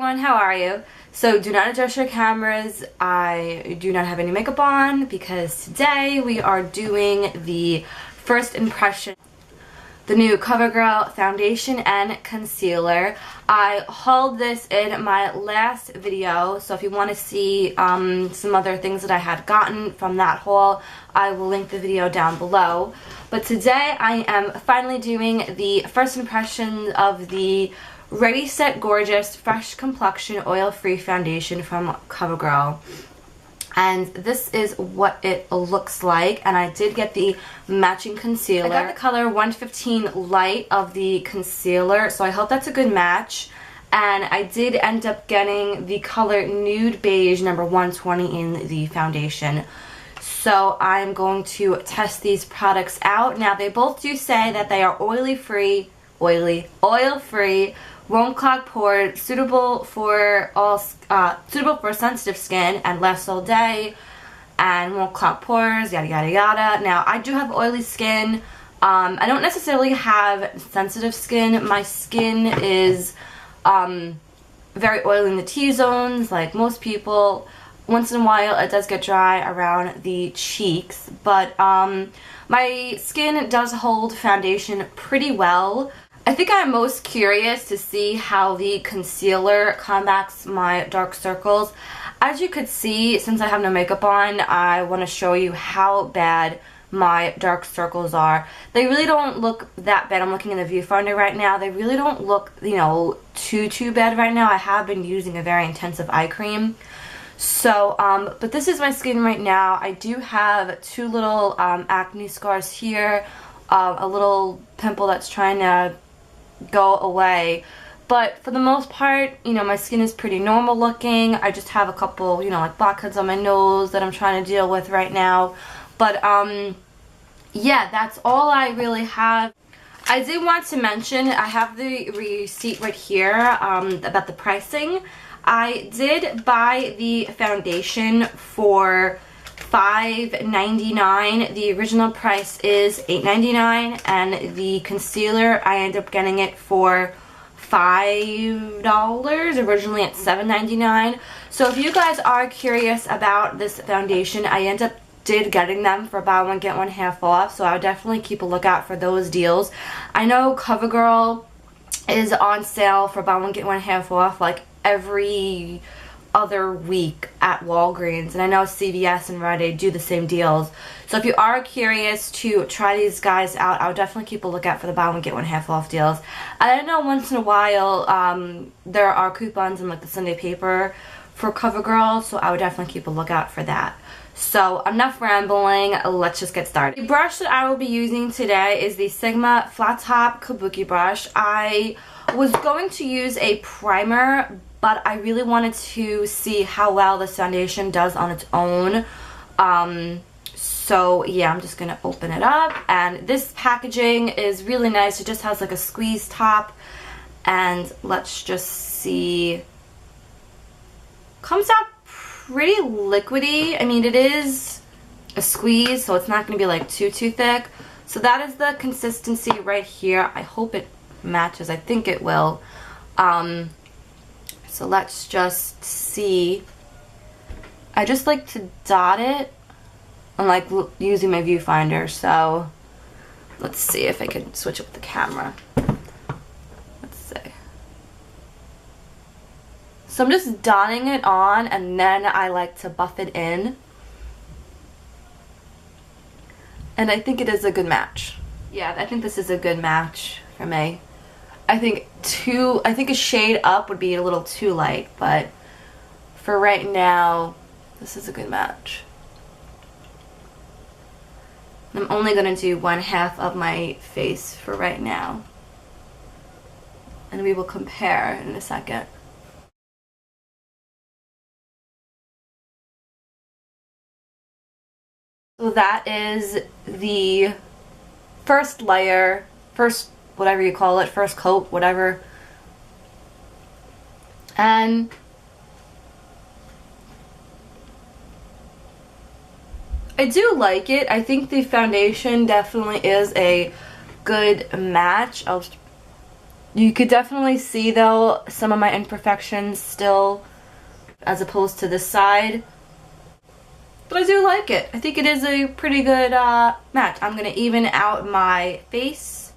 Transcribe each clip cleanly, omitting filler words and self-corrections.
everyone, how are you? So do not adjust your cameras. I do not have any makeup on because today we are doing the first impression, the new CoverGirl Foundation and Concealer. I hauled this in my last video, so if you want to see some other things that I had gotten from that haul, I will link the video down below. But today I am finally doing the first impression of the Ready Set Gorgeous Fresh Complexion Oil-Free Foundation from CoverGirl. And this is what it looks like, and I did get the matching concealer. I got the color 115 Light of the concealer, so I hope that's a good match. And I did end up getting the color Nude Beige number 120 in the foundation. So I'm going to test these products out. Now they both do say that they are oil-free, won't clog pores, suitable for sensitive skin and lasts all day, and won't clog pores, yada yada yada. Now I do have oily skin. I don't necessarily have sensitive skin. My skin is very oily in the T-zones, like most people. Once in a while it does get dry around the cheeks, but my skin does hold foundation pretty well. I think I'm most curious to see how the concealer combats my dark circles. As you could see, since I have no makeup on, I want to show you how bad my dark circles are. They really don't look that bad. I'm looking in the viewfinder right now. They really don't look, you know, too bad right now. I have been using a very intensive eye cream. So, but this is my skin right now. I do have two little acne scars here, a little pimple that's trying to go away, but for the most part, you know, my skin is pretty normal looking. I just have a couple, you know, like blackheads on my nose that I'm trying to deal with right now. But yeah, that's all I really have. I did want to mention, I have the receipt right here about the pricing. I did buy the foundation for $5.99. The original price is $8.99, and the concealer I ended up getting it for $5. Originally at $7.99. So if you guys are curious about this foundation, I did getting them for buy one get one half off, so I would definitely keep a lookout for those deals. I know CoverGirl is on sale for buy one get one half off like every other week at Walgreens, and I know CVS and Rite Aid do the same deals. So if you are curious to try these guys out, I would definitely keep a lookout for the buy one get one half off deals. I know once in a while there are coupons in like the Sunday paper for CoverGirl, so I would definitely keep a lookout for that. So enough rambling, let's just get started. The brush that I will be using today is the Sigma Flat Top Kabuki brush. I was going to use a primer, but I really wanted to see how well this foundation does on its own. So yeah, I'm just gonna open it up, and this packaging is really nice. It just has like a squeeze top, and let's just see. Comes out pretty liquidy. I mean, it is a squeeze, so it's not gonna be like too thick. So that is the consistency right here. I hope it matches. I think it will. So let's just see. I just like to dot it. I'm like using my viewfinder, so let's see if I can switch up the camera. Let's see. So I'm just dotting it on, and then I like to buff it in. And I think it is a good match. Yeah, I think this is a good match for me. I think a shade up would be a little too light, but for right now, this is a good match. I'm only going to do one half of my face for right now, and we will compare in a second. So that is the first layer, whatever you call it, first coat, whatever. And I do like it. I think the foundation definitely is a good match. I'll You could definitely see though some of my imperfections still as opposed to this side. But I do like it. I think it is a pretty good match. I'm going to even out my face.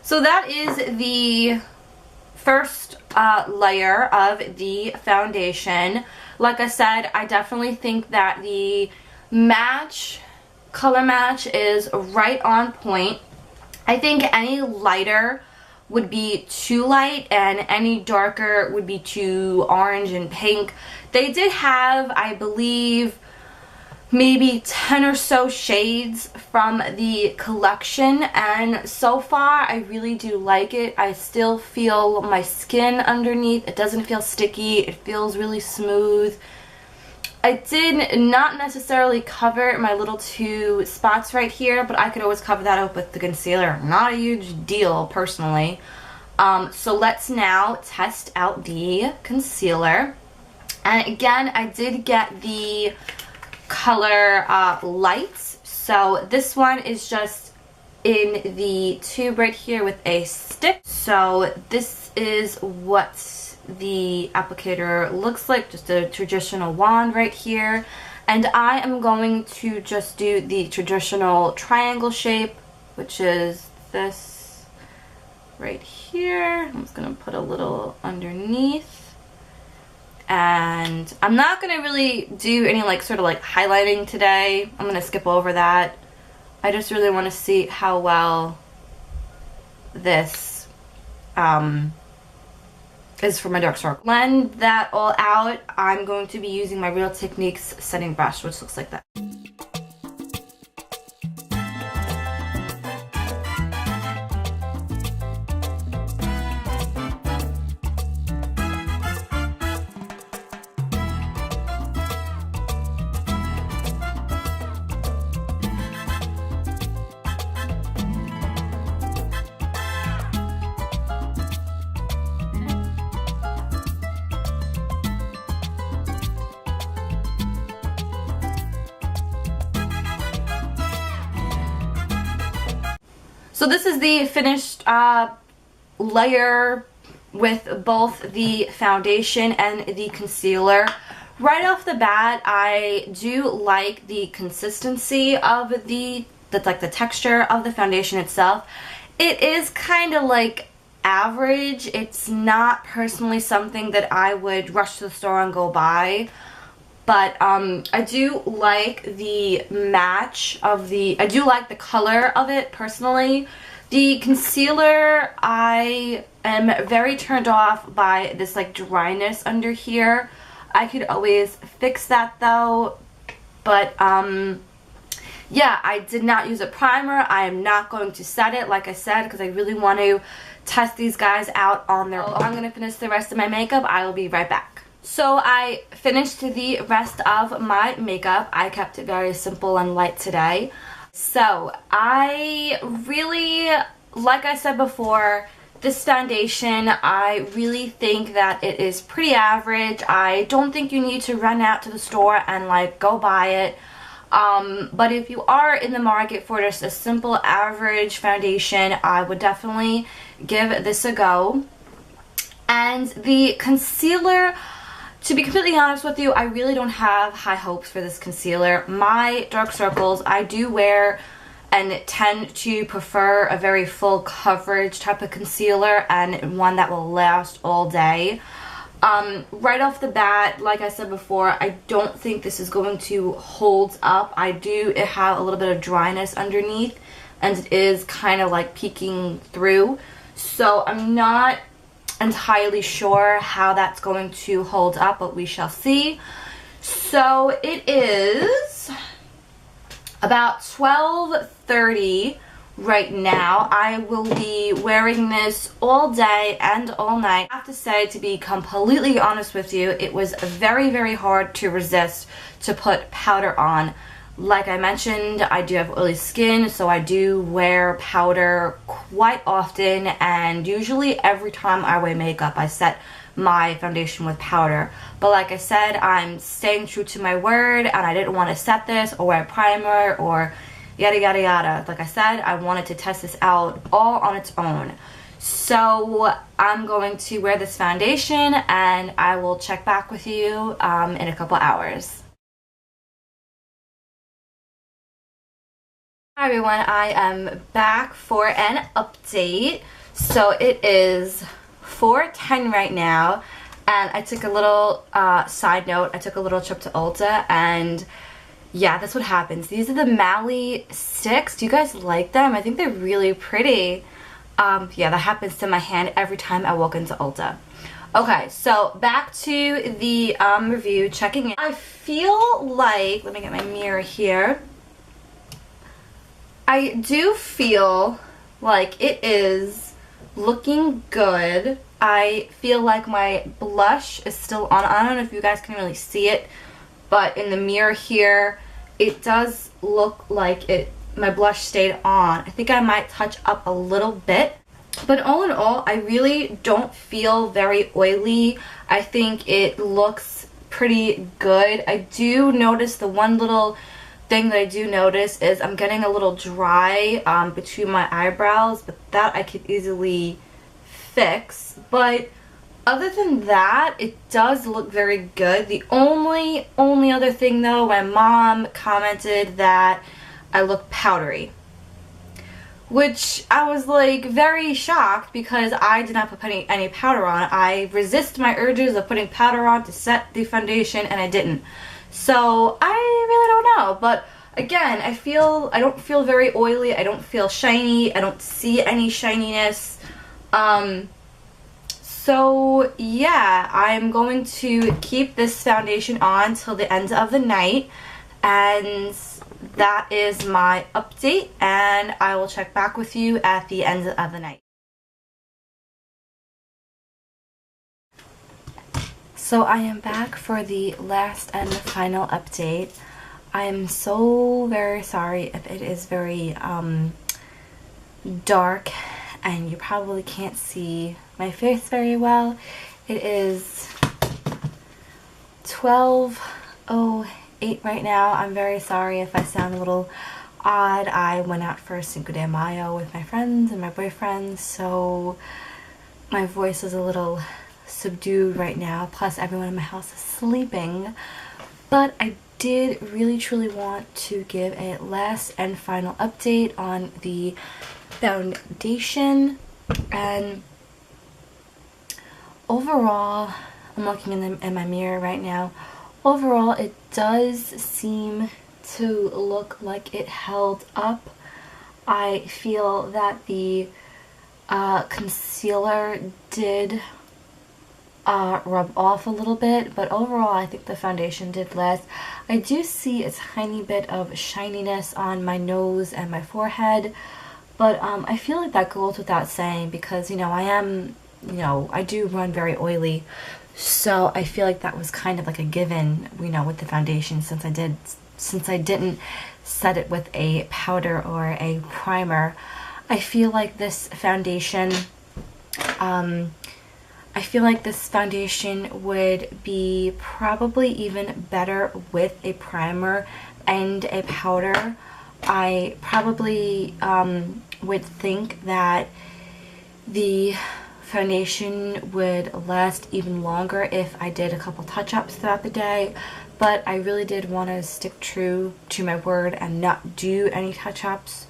So that is the first layer of the foundation. Like I said, I definitely think that the color match is right on point. I think any lighter would be too light and any darker would be too orange and pink. They did have, I believe, maybe 10 or so shades from the collection, and so far I really do like it. I still feel my skin underneath. It doesn't feel sticky. It feels really smooth. I did not necessarily cover my little two spots right here, but I could always cover that up with the concealer. Not a huge deal personally. So let's now test out the concealer. And again, I did get the color lights. So this one is just in the tube right here with a stick. So this is what the applicator looks like, just a traditional wand right here. And I am going to just do the traditional triangle shape, which is this right here. I'm just gonna put a little underneath. And I'm not going to really do any sort of highlighting today. I'm going to skip over that. I just really want to see how well this is for my dark circle. Blend that all out. I'm going to be using my Real Techniques setting brush, which looks like that. So this is the finished layer with both the foundation and the concealer. Right off the bat, I do like the consistency of the texture of the foundation itself. It is kind of average. It's not personally something that I would rush to the store and go buy. But I do like the match of I do like the color of it personally. The concealer, I am very turned off by this dryness under here. I could always fix that though. But yeah, I did not use a primer. I am not going to set it, like I said, because I really want to test these guys out on their own. I'm going to finish the rest of my makeup. I will be right back. So I finished the rest of my makeup. I kept it very simple and light today. So I really, like I said before, this foundation, I really think that it is pretty average. I don't think you need to run out to the store and go buy it. But if you are in the market for just a simple average foundation, I would definitely give this a go. And the concealer, to be completely honest with you, I really don't have high hopes for this concealer. My dark circles, I do wear and tend to prefer a very full coverage type of concealer and one that will last all day. Right off the bat, like I said before, I don't think this is going to hold up. I do have a little bit of dryness underneath and it is kind of peeking through. So I'm not entirely sure how that's going to hold up, but we shall see. So it is about 12:30 right now. I will be wearing this all day and all night. I have to say, to be completely honest with you, it was very, very hard to resist to put powder on. like I mentioned, I do have oily skin, so I do wear powder quite often, and usually every time I wear makeup I set my foundation with powder. But like I said, I'm staying true to my word, and I didn't want to set this or wear primer or yada yada yada. Like I said, I wanted to test this out all on its own. So I'm going to wear this foundation, and I will check back with you in a couple hours. Hi everyone, I am back for an update. So it is 4:10 right now, and I took a little side note. I took a little trip to Ulta, and yeah, that's what happens. These are the Mally sticks. Do you guys like them? I think they're really pretty. Yeah, that happens to my hand every time I walk into Ulta. Okay, so back to the review, checking in. I feel like, let me get my mirror here. I do feel like it is looking good. I feel like my blush is still on. I don't know if you guys can really see it, but in the mirror here, it does look like my blush stayed on. I think I might touch up a little bit. But all in all, I really don't feel very oily. I think it looks pretty good. I do notice the one little thing that I do notice is I'm getting a little dry between my eyebrows, but that I could easily fix. But other than that, it does look very good. The only other thing though, my mom commented that I look powdery, which I was like very shocked because I did not put any powder on. I resist my urges of putting powder on to set the foundation, and I didn't. So I really don't know, but again, I don't feel very oily. I don't feel shiny. I don't see any shininess. So yeah, I'm going to keep this foundation on till the end of the night, and that is my update, and I will check back with you at the end of the night. So I am back for the last and final update. I am so very sorry if it is very dark and you probably can't see my face very well. It is 12:08 right now. I'm very sorry if I sound a little odd. I went out for Cinco de Mayo with my friends and my boyfriend, so my voice is a little subdued right now, plus everyone in my house is sleeping. But I did really truly want to give a last and final update on the foundation, and overall, I'm looking in my mirror right now. Overall, it does seem to look like it held up. I feel that the concealer did rub off a little bit, but overall I think the foundation did last. I do see a tiny bit of shininess on my nose and my forehead, but I feel like that goes without saying because, you know, I do run very oily, so I feel like that was kind of like a given, you know, with the foundation, since I didn't set it with a powder or a primer. I feel like this foundation would be probably even better with a primer and a powder. I probably would think that the foundation would last even longer if I did a couple touch-ups throughout the day, but I really did want to stick true to my word and not do any touch-ups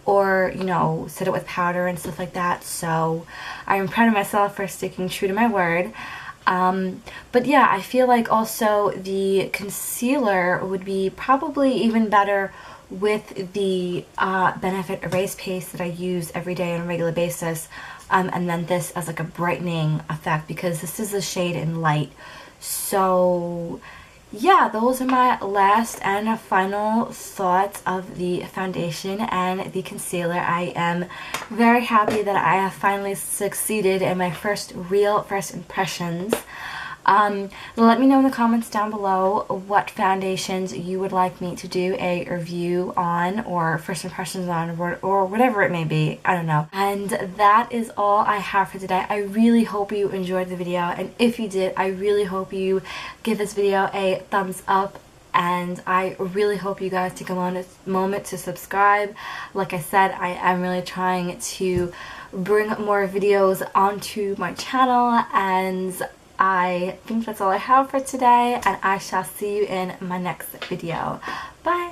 or, you know, set it with powder and stuff like that. So I'm proud of myself for sticking true to my word. But yeah, I feel like also the concealer would be probably even better with the Benefit Erase Paste that I use every day on a regular basis, and then this as like a brightening effect, because this is a shade in light. So yeah, those are my last and final thoughts of the foundation and the concealer. I am very happy that I have finally succeeded in my first impressions. Let me know in the comments down below what foundations you would like me to do a review on, or first impressions on, or whatever it may be. I don't know. And that is all I have for today. I really hope you enjoyed the video, and if you did, I really hope you give this video a thumbs up. And I really hope you guys take a moment to subscribe. Like I said, I am really trying to bring more videos onto my channel, and I think that's all I have for today, and I shall see you in my next video. Bye!